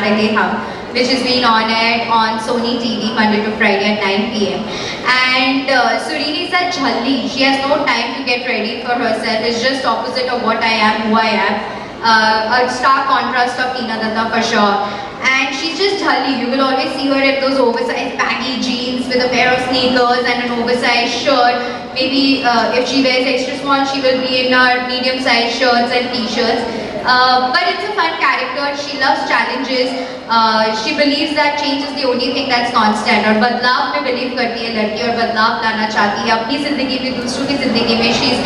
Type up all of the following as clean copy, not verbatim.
Lage Hum, which is being on air on Sony TV Monday to Friday at 9 p.m. And Surini is a jhalli. She has no time to get ready for herself. It's just opposite of what I am, who I am. A stark contrast of Tina Datta for sure. And she's just jhalli. You will always see her in those oversized baggy jeans with a pair of sneakers and an oversized shirt. Maybe if she wears extra small, she will be in her medium-sized shirts and t-shirts. But it's a fun character. She loves challenges. She believes that change is the only thing that's constant. और बदलाव में believe करती है लड़की और बदलाव लाना चाहती है अपनी ज़िंदगी में दूसरों की ज़िंदगी में. She's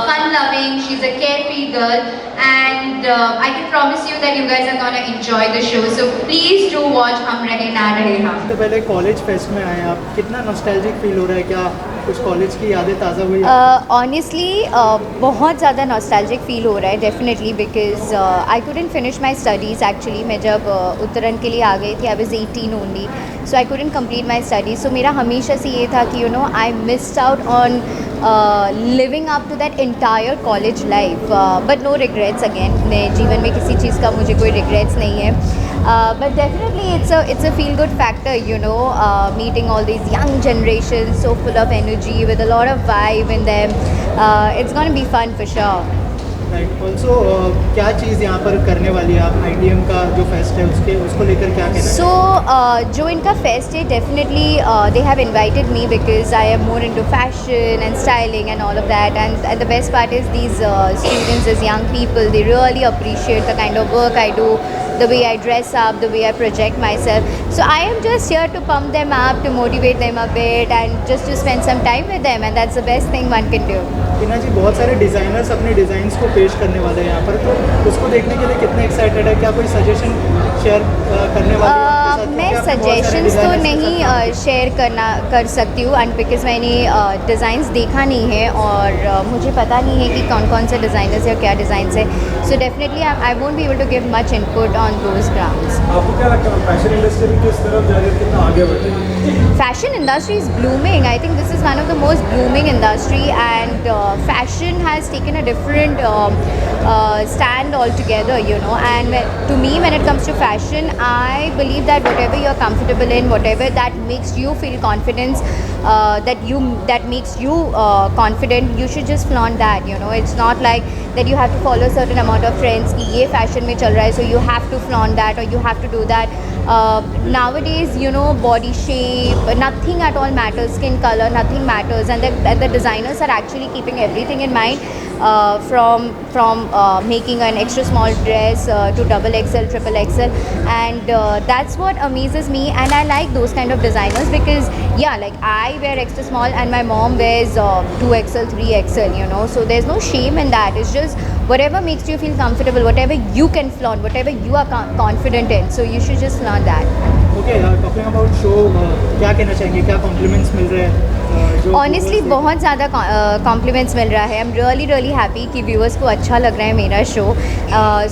fun-loving. She's a carefree girl, and I can promise you that you guys are gonna enjoy the show. So please do watch हम रहे ना रहे हम. तो पहले कॉलेज फेस्ट में आए आप, कितना नॉस्टैल्जिक फील हो रहा है? क्या कुछ कॉलेज की यादें ताज़ा हुई? ऑनेस्टली बहुत ज़्यादा नॉस्टैल्जिक फ़ील हो रहा है definitely, because I couldn't finish my studies actually. मैं जब उत्तरायण के लिए आ गई थी, I was 18 only, so I couldn't complete my studies. So मेरा हमेशा से ये था कि I missed out on living up to that entire college life. But no regrets again. मैं जीवन में किसी चीज़ का मुझे कोई रिग्रेट्स नहीं है. But definitely it's a feel good factor, meeting all these young generations so full of energy with a lot of vibe in them. It's going to be fun for sure. Right. Also क्या चीज़ यहाँ पर करने वाली है आप? ITM का जो fest है उसको लेकर क्या कहना है? So जो इनका फेस्ट है definitely they have invited me because I am more into fashion and styling and all of that, and the best part is these students, these young people, they really appreciate the kind of work I do, the way I dress up, the way I project myself. So I am just here to pump them up, to motivate them a bit, and just to spend some time with them, and that's the best thing one can do. टीना जी, बहुत सारे designers अपने designs को पेश करने वाले हैं यहाँ पर, तो उसको देखने के लिए कितने एक्साइटेड है? क्या कोई सजेशन शेयर करने वाले हैं आपके साथ? मैं सजेशंस तो नहीं शेयर कर सकती हूँ, एंड बिकॉज मैंने डिज़ाइंस देखा नहीं है और मुझे पता नहीं है कि कौन कौन से डिज़ाइनर्स है और क्या डिज़ाइंस है. So definitely I won't be able to give much input on those grounds. आपको क्या लगता है फैशन इंडस्ट्री किस तरफ जा रही है, कितना आगे बढ़ रही है? Fashion industry is blooming. I think this is one of the most blooming industry, and fashion has taken a different stand altogether, and to me, when it comes to fashion, I believe that whatever you're comfortable in, whatever that makes you feel confidence, that makes you confident, you should just flaunt that. It's not like that you have to follow a certain amount of trends कि ये fashion में चल रहा है, so you have to flaunt that or you have to do that. Nowadays, body shape, nothing at all matters. Skin color, nothing matters, and the designers are actually keeping everything in mind, from making an extra small dress to double XL, triple XL, and that's what amazes me. And I like those kind of designers because like I wear extra small and my mom wears 2XL, 3XL, so there's no shame in that. It's just whatever makes you feel comfortable, whatever you can flaunt, whatever you are confident in, so you should just flaunt that. Okay, talking about show, क्या कहना चाहेंगे? क्या compliments मिल रहे हैं? Honestly बहुत ज़्यादा compliments मिल रहा है. आई एम रियली हैप्पी कि व्यूअर्स को अच्छा लग रहा है मेरा शो.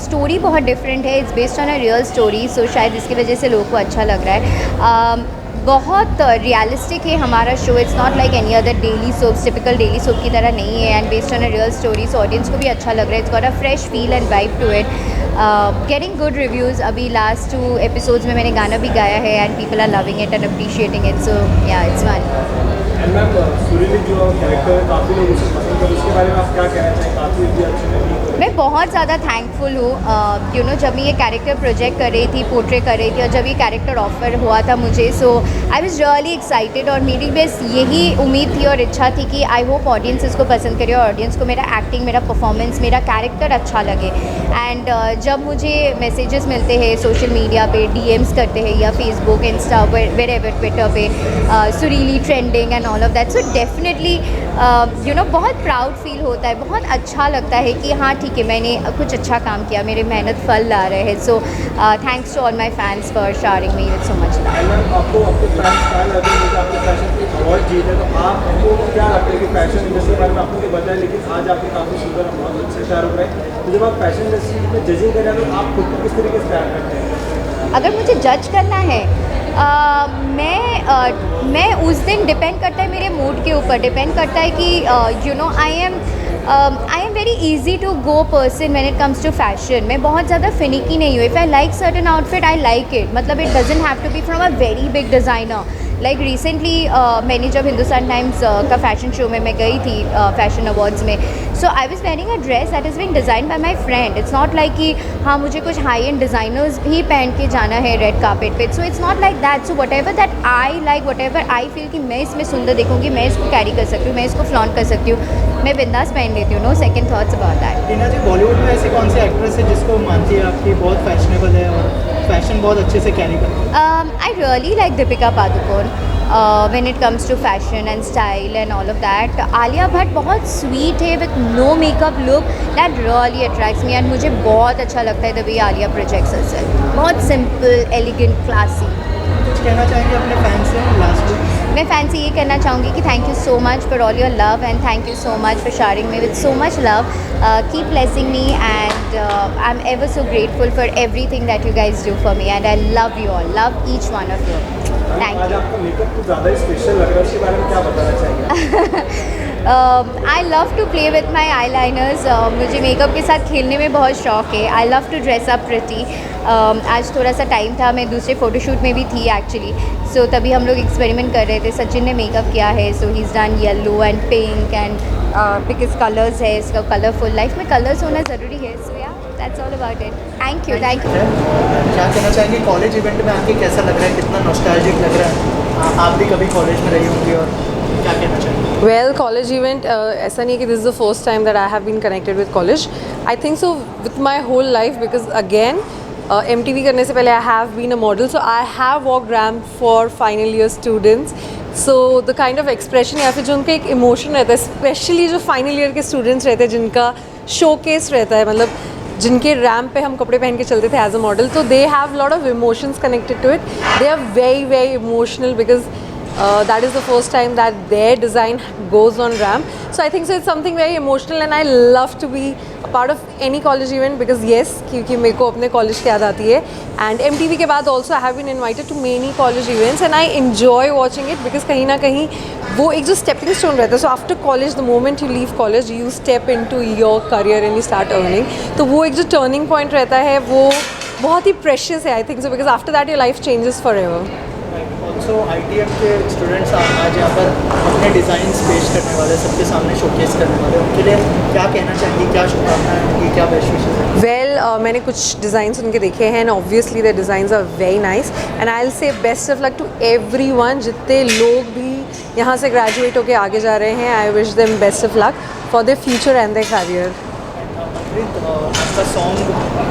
स्टोरी बहुत डिफरेंट है, it's based on a real story, so शायद इसकी वजह से लोगों को अच्छा लग रहा है. बहुत रियलिस्टिक है हमारा show. It's not like any other daily soap, typical daily soap की तरह नहीं है, and based on a real story, so audience को भी अच्छा लग रहा है. It's got a fresh feel and vibe to it. Getting good reviews. अभी लास्ट 2 एपिसोड्स में मैंने गाना भी गाया है, and people are loving it and appreciating it, so yeah it's fun. And ma'am, सुरीली जो कैरेक्टर है काफ़ी लोग उसे पसंद करते हैं, उसके बारे में आप क्या कहना चाहें? काफ़ी भी अच्छी लगी. मैं बहुत ज़्यादा थैंकफुल हूँ जब मैं ये कैरेक्टर प्रोजेक्ट कर रही थी, पोर्ट्रे कर रही थी, और जब ये कैरेक्टर ऑफर हुआ था मुझे, सो आई वाज रियली एक्साइटेड. और मेरी बस यही उम्मीद थी और इच्छा थी कि आई होप ऑडियंस इसको पसंद करे और ऑडियंस को मेरा एक्टिंग, मेरा परफॉर्मेंस, मेरा कैरेक्टर अच्छा लगे. एंड जब मुझे मैसेजेस मिलते हैं सोशल मीडिया पे, DMs करते हैं या फेसबुक, इंस्टा, वेरेवर, ट्विटर पे, सुरीली trending and all of that, so definitely बहुत प्राउड फील होता है. बहुत अच्छा लगता है कि हाँ ठीक है, मैंने कुछ अच्छा काम किया, मेरे मेहनत फल ला रहे हैं. So thanks to all my fans for sharing me with so much love. Ma'am, आपको आपके फैंस क्या लगता है कि आपके फैशन की अवार्ड जीते, तो आपको क्या लगता है कि फैशन इंडस्ट्री के बारे में आपको बताया, लेकिन आज आपके काफ़ी सुंदर बहुत अच्छे तैयार हो रहे हैं, तो जब आप फैशन इंडस्ट्री में जजिंग कर रहे हैं तो आप खुद को किस तरीके से तैयार करते हैं? अगर मुझे जज करना है, मैं उस दिन डिपेंड करता है मेरे मूड के ऊपर, डिपेंड करता है कि you know I am very easy to go person when it comes to fashion. मैं बहुत ज़्यादा फिनिकी नहीं हूँ. If I like certain outfit I like it. मतलब it doesn't have to be from a very big designer. Like recently मैंने जब Hindustan Times का fashion show में मैं गई थी फैशन अवार्ड्स में, so I was wearing a dress that is been design bye my friend. It's not like कि हाँ मुझे कुछ हाई एंड डिज़ाइनर्स भी पहन के जाना है रेड कार्पेट पे. So it's not like that. So what ever that I like, what ever I feel कि मैं इसमें सुंदर दिखूँगी, मैं इसको कैरी कर सकती हूँ, मैं इसको फ्लॉन्ट कर सकती हूँ, मैं बिंदास पहन लेती हूँ. No second thoughts about that. Tina ji, Bollywood में ऐसी कौन सी एक्ट्रेस है जिसको मानती है आपकी बहुत फैशनेबल है और फैशन बहुत अच्छे से कैरी करती है? I really like Deepika Padukone when it comes to fashion and style and all of that. Alia Bhatt बहुत sweet है with no makeup look that really attracts me and मुझे बहुत अच्छा लगता है the way Alia projects herself. बहुत simple, elegant, classy. कुछ कहना चाहेंगे अपने फैंस से लास्टली? मैं फैन से ये कहना चाहूँगी कि thank you so much for all your love and thank you so much for sharing me with so much love. Keep blessing me and I am ever so grateful for everything that you guys do for me and I love you all, love each one of you. Thank आज you. आपका makeup कुछ ज़्यादा ही special लग रहा है, उसके बारे में क्या बताना चाहिए? I love to play with my eyeliners. मुझे मेकअप के साथ खेलने में बहुत शौक है. I love to dress up pretty. आज थोड़ा सा टाइम था, मैं दूसरे फ़ोटोशूट में भी थी एक्चुअली. सो तभी हम लोग एक्सपेरिमेंट कर रहे थे. सचिन ने मेकअप किया है, so he is done yellow and pink and because colours है इसका, कलरफुल. लाइफ में कलर्स होना ज़रूरी है. सो या that's all about it. Thank you. Thank you. क्या कहना चाहेंगे कॉलेज इवेंट में आके कैसा लग रहा है, कितना नॉस्टैल्जिक लग रहा है? आप भी कभी कॉलेज में रही होंगी और क्या कहना चाहेंगे? Well, college event, ऐसा नहीं है कि this is the first time that I have been connected with college. I think so with my whole life because again, MTV करने से पहले I have been a model, so I have walked ramp for final year students. So the kind of expression या फिर जो उनका एक emotion रहता है, especially जो final year के students रहते हैं जिनका showcase रहता है, मतलब जिनके रैम्प पे हम कपड़े पहन के चलते थे एज अ मॉडल, तो they have lot of emotions connected to it. They are very very emotional because that is the first time that their design goes on ramp. So I think so it's something very emotional and I love to be a part of any college event because yes, क्योंकि मेरे को अपने college की याद आती है. And MTV के बाद also I have been invited to many college events and I enjoy watching it because कहीं ना कहीं वो एक जो stepping stone रहता है. So after college, the moment you leave college, you step into your career and you start earning. तो वो एक जो turning point रहता है वो बहुत ही precious है I think so because after that your life changes forever. Also ITM के स्टूडेंट्स आज यहाँ पर अपने डिज़ाइंस पेश करने वाले, सबके सामने शोकेस करने वाले, उनके लिए क्या कहना चाहेंगे, क्या शुभकामनाएं होंगी, क्या बेस्ट विशेस हैं? Well, मैंने कुछ डिज़ाइंस उनके देखे हैं and obviously the designs are very nice and I'll say best of luck to everyone. जितने लोग भी यहाँ से ग्रेजुएट होके आगे जा रहे हैं, I wish them best of luck for their future and their career. आपका सॉन्ग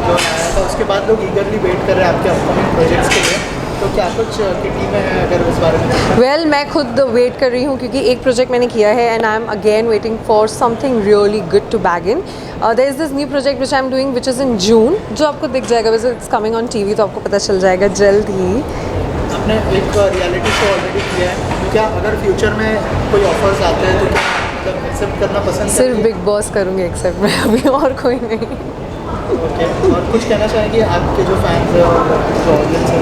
जो आया था उसके बाद लोग ईगरली वेट कर रहे हैं आपके अपकमिंग प्रोजेक्ट्स के लिए, तो क्या कुछ की टीमें हैं अगर उस बारे में? Well, मैं खुद वेट कर रही हूँ क्योंकि एक प्रोजेक्ट मैंने किया है and I'm again waiting for something really good to bag in. There is this new project which I'm doing which is in June, जो आपको दिख जाएगा, वैसे it's coming on TV तो आपको पता चल जाएगा जल्द ही. आपने एक रियलिटी शो ऑलरेडी किया है, तो क्या अगर फ्यूचर में कोई ऑफर्स आते हैं तो क्या मतलब एक्सेप्ट करना पसंद सिर्फ करेंगे? बिग बॉस करूँगी एक्सेप्ट मैं अभी, और कोई नहीं. ओके, और कुछ कहना चाहेंगे आपके जो फैंस हैं और जो ऑडियंस है?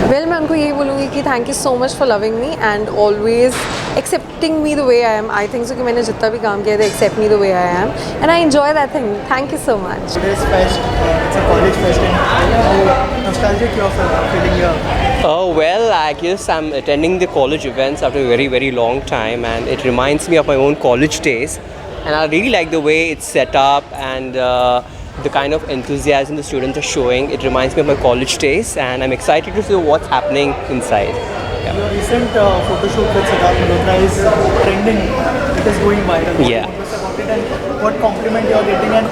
वेल, मैं उनको यही बोलूँगी कि thank you so much for loving me and always accepting me the way I am. I think so कि मैंने जितना भी काम किया था accept me the way I am and I enjoy that thing. Thank you so much. Today's fest, it's a college fest and nostalgic you're feeling here. Well, I guess I'm attending the college events after a very, very long time and it reminds me of my own college days and I really like the way it's set up and the kind of enthusiasm the students are showing. It reminds me of my college days and I'm excited to see what's happening inside. Yeah. Your recent photo shoot with Siddharth Malhotra is trending. It is going viral. Yeah. What was about it and what compliment you are getting and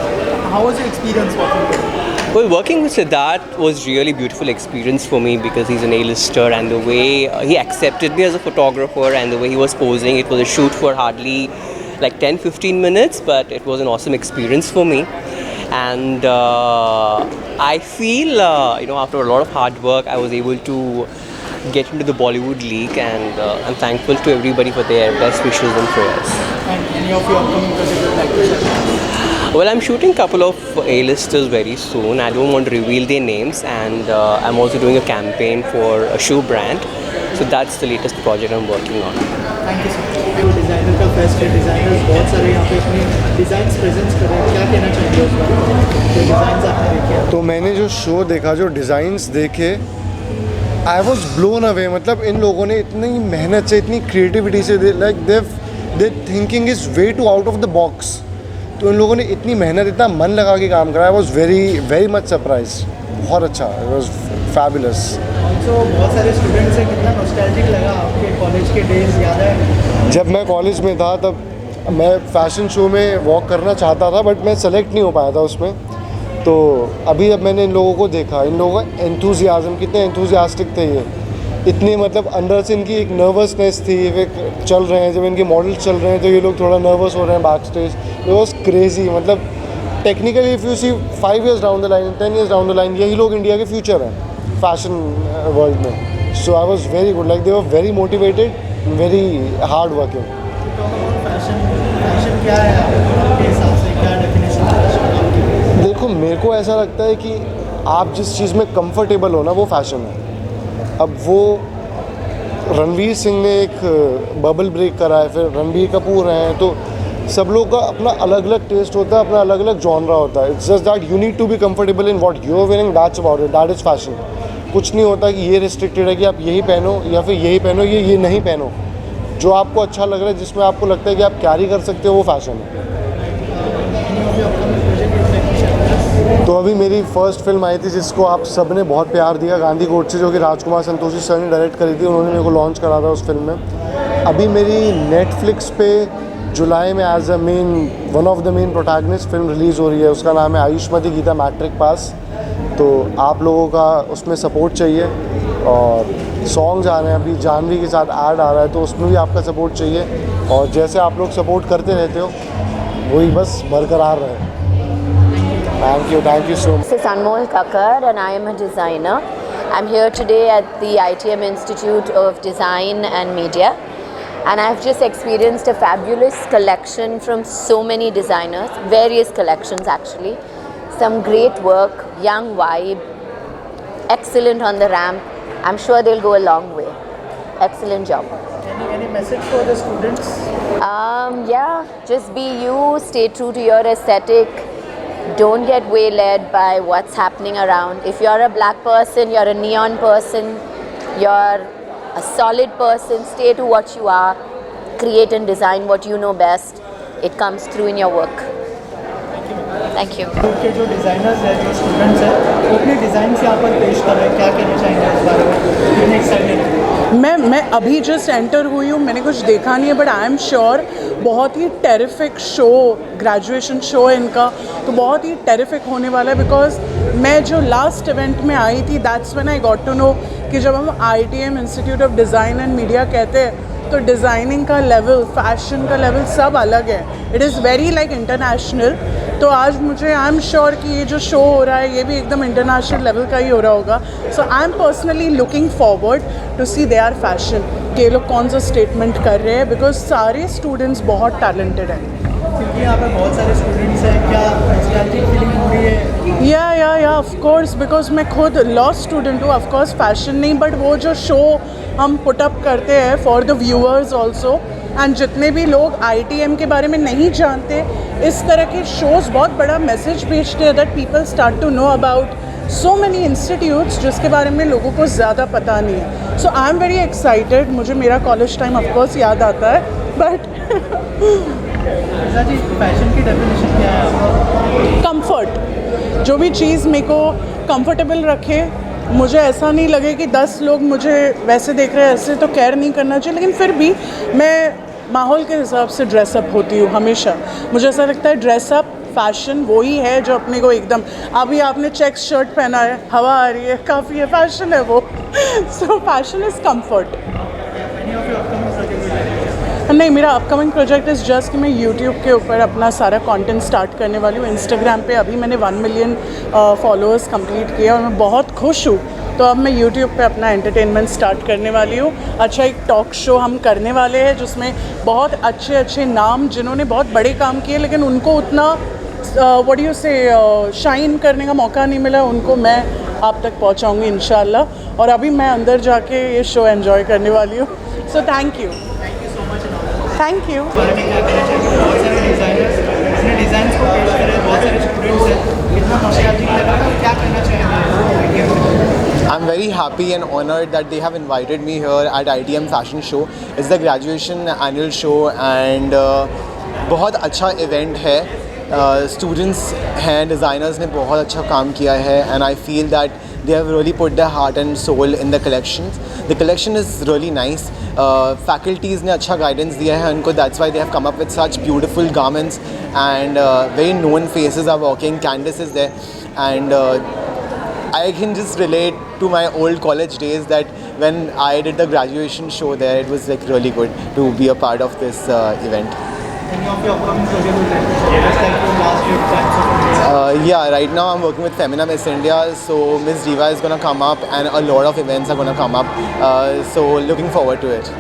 how was your experience working with him? Well, working with Siddharth was really beautiful experience for me because he's an A-lister and the way he accepted me as a photographer and the way he was posing. It was a shoot for hardly like 10-15 minutes, but it was an awesome experience for me. And I feel, after a lot of hard work, I was able to get into the Bollywood League and I'm thankful to everybody for their best wishes and prayers. And any of your upcoming projects you'd like to share? Well, I'm shooting a couple of A-listers very soon. I don't want to reveal their names, and I'm also doing a campaign for a shoe brand. So that's the latest project I'm working on. Thank you sir. जो designer का fest है, designers बहुत सारे यहाँ पे अपनी designs presents कर रहे हैं, क्या कहना चाहेंगे उस बारे में? जो डिज़ाइंस आपने देखे हैं। तो मैंने जो शो देखा, जो डिज़ाइंस देखे, आई वॉज ब्लोन अवे। मतलब इन लोगों ने इतनी मेहनत से, इतनी क्रिएटिविटी से, like they thinking is way too out of the box. तो इन लोगों ने इतनी मेहनत, इतना मन लगा के काम करा। आई वॉज वेरी मच सरप्राइज। बहुत अच्छा, इट वॉज फैबुलस। ऑल्सो बहुत सारे स्टूडेंट्स हैं, कितना नॉस्टैल्जिक लगा आपके कॉलेज के डेज याद है? जब मैं कॉलेज में था तब मैं फैशन शो में वॉक करना चाहता था, बट मैं सेलेक्ट नहीं हो पाया था उसमें। तो अभी जब मैंने इन लोगों को देखा, इन लोगों का एंथुजियाज़म, कितने एंथुजियास्टिक थे ये, इतनी मतलब अंदर से इनकी एक नर्वसनेस थी। वे चल रहे हैं, जब इनके मॉडल चल रहे हैं तो ये लोग थोड़ा नर्वस हो रहे हैं back stage. It was crazy. मतलब technically if you see 5 years down the line, 10 years down the line, यही लोग इंडिया के फ्यूचर हैं फैशन वर्ल्ड में। So I was very good, like they were very motivated, very hard working. Fashion क्या है आपके हिसाब से, क्या डेफिनेशन है फैशन? देखो, मेरे को ऐसा लगता है कि आप जिस चीज़ में कंफर्टेबल हो ना, वो फैशन है। अब वो रणवीर सिंह ने एक बबल ब्रेक करा है, फिर रणबीर कपूर हैं, तो सब लोग का अपना अलग अलग टेस्ट होता है, अपना अलग अलग जॉनरा होता है। It's just that you need to be comfortable in what you are wearing, that's about it, that is fashion. कुछ नहीं होता कि ये रिस्ट्रिक्टेड है कि आप यही पहनो या फिर यही पहनो, ये नहीं पहनो। जो आपको अच्छा लग रहा है, जिसमें आपको लगता है कि आप कैरी कर सकते हो, वो फैशन है। तो अभी मेरी फर्स्ट फिल्म आई थी जिसको आप सब ने बहुत प्यार दिया, गांधी कोर्ट से, जो कि राजकुमार संतोषी सर ने डायरेक्ट करी थी। उन्होंने मेरे को लॉन्च करा था उस फिल्म में। अभी मेरी नेटफ्लिक्स पे जुलाई में as a one of the main protagonist film release हो रही है। उसका नाम है आयुष्मती गीता मैट्रिक पास। तो आप लोगों का उसमें सपोर्ट चाहिए, और सॉन्ग्स आ रहे हैं, अभी जानवी के साथ ऐड आ रहा है, तो उसमें भी आपका सपोर्ट चाहिए। और जैसे आप लोग सपोर्ट करते रहते हो, वही बस बरकरार रहे। Thank you so much. This is Anmol Kakkar and I am a designer. I'm here today at the ITM Institute of Design and Media, and I've just experienced a fabulous collection from so many designers, various collections actually. Some great work, young vibe, excellent on the ramp. I'm sure they'll go a long way. Excellent job. Any message for the students? Yeah, just be you, stay true to your aesthetic. Don't get waylaid by what's happening around. If you're a black person, you're a neon person, you're a solid person, stay to what you are, create and design what you know best. It comes through in your work. Thank you. के जो designers हैं, जो students हैं, वो अपने designs यहाँ पर पेश कर रहे हैं, क्या कहना चाहेंगे इस बारे में? कितने एक्साइटेड हैं? मैं अभी जस्ट एंटर हुई हूँ, मैंने कुछ देखा नहीं है, बट आई एम श्योर बहुत ही टेरिफिक शो, ग्रेजुएशन शो है इनका, तो बहुत ही टेरिफिक होने वाला है। बिकॉज मैं जो लास्ट इवेंट में आई थी, that's when I got to know कि जब हम ITM institute of design and media कहते हैं, तो डिज़ाइनिंग का लेवल, फैशन का लेवल सब अलग है। It is very like international. तो आज मुझे आई एम श्योर कि ये जो शो हो रहा है, ये भी एकदम इंटरनेशनल लेवल का ही हो रहा होगा। So I am personally looking forward to see they are fashion, कि ये लोग कौन सा स्टेटमेंट कर रहे हैं, बिकॉज सारे स्टूडेंट्स बहुत टैलेंटेड हैं। क्योंकि यहाँ पर बहुत सारे स्टूडेंट्स हैं, क्या नॉस्टैल्जिक फीलिंग हो रही है? या ऑफ कोर्स, बिकॉज मैं खुद लॉ स्टूडेंट हूँ। ऑफ कोर्स फैशन नहीं, बट वो जो शो हम पुट अप करते हैं for the viewers also, and जितने भी लोग ITM के बारे में नहीं जानते, इस तरह के शोज़ बहुत बड़ा मैसेज भेजते हैं that people start to know about so many institutes जिसके बारे में लोगों को ज़्यादा पता नहीं है। So I am very excited. मुझे मेरा कॉलेज टाइम ऑफकोर्स याद आता है, बट जी, फैशन की डेफिनेशन क्या है? कंफर्ट। जो भी चीज़ मेरे को कंफर्टेबल रखे, मुझे ऐसा नहीं लगे कि 10 लोग मुझे वैसे देख रहे हैं, ऐसे तो केयर नहीं करना चाहिए, लेकिन फिर भी मैं माहौल के हिसाब से ड्रेसअप होती हूँ हमेशा। मुझे ऐसा लगता है ड्रेसअप फैशन वही है जो अपने को एकदम, अभी आपने चेक्स शर्ट पहना है, हवा आ रही है, काफ़ी है, फैशन है वो। सो फैशन इज़ कम्फर्ट। नहीं, मेरा अपकमिंग प्रोजेक्ट इज़ जस्ट कि मैं यूट्यूब के ऊपर अपना सारा कंटेंट स्टार्ट करने वाली हूँ। इंस्टाग्राम पे अभी मैंने 1 मिलियन फॉलोअर्स कंप्लीट किया और मैं बहुत खुश हूँ। तो अब मैं यूट्यूब पे अपना एंटरटेनमेंट स्टार्ट करने वाली हूँ। अच्छा, एक टॉक शो हम करने वाले हैं जिसमें बहुत अच्छे अच्छे नाम, जिन्होंने बहुत बड़े काम किए लेकिन उनको उतना व्हाट डू यू से शाइन करने का मौका नहीं मिला उनको, मैं आप तक पहुंचाऊंगी इंशाल्लाह। और अभी मैं अंदर जाके ये शो एंजॉय करने वाली हूँ। So thank you thank you. बारे में क्या कहना चाहिए? बहुत सारे डिज़ाइनर्स अपने डिज़ाइंस को पेश करें, बहुत सारे स्टूडेंट्स हैं, कितना नॉस्टैल्जिक लग रहा है, क्या कहना चाहेंगे? I'm very happy and honored that they have invited me here at ITM Fashion Show. It's the graduation annual show and बहुत अच्छा इवेंट है। स्टूडेंट्स हैं, डिज़ाइनर्स ने बहुत अच्छा काम किया है and I feel that they have really put their heart and soul in the collections. The collection is really nice. Faculties ने अच्छा guidance दिया है उनको, that's why they have come up with such beautiful garments and very known faces are working. Candice is there and I can just relate to my old college days that when I did the graduation show there, it was like really good to be a part of this event. Any of your upcoming projects will just like your last few times of India? Yeah, right now I'm working with Femina Miss India, so Miss Diva is gonna come up and a lot of events are gonna come up. So looking forward to it.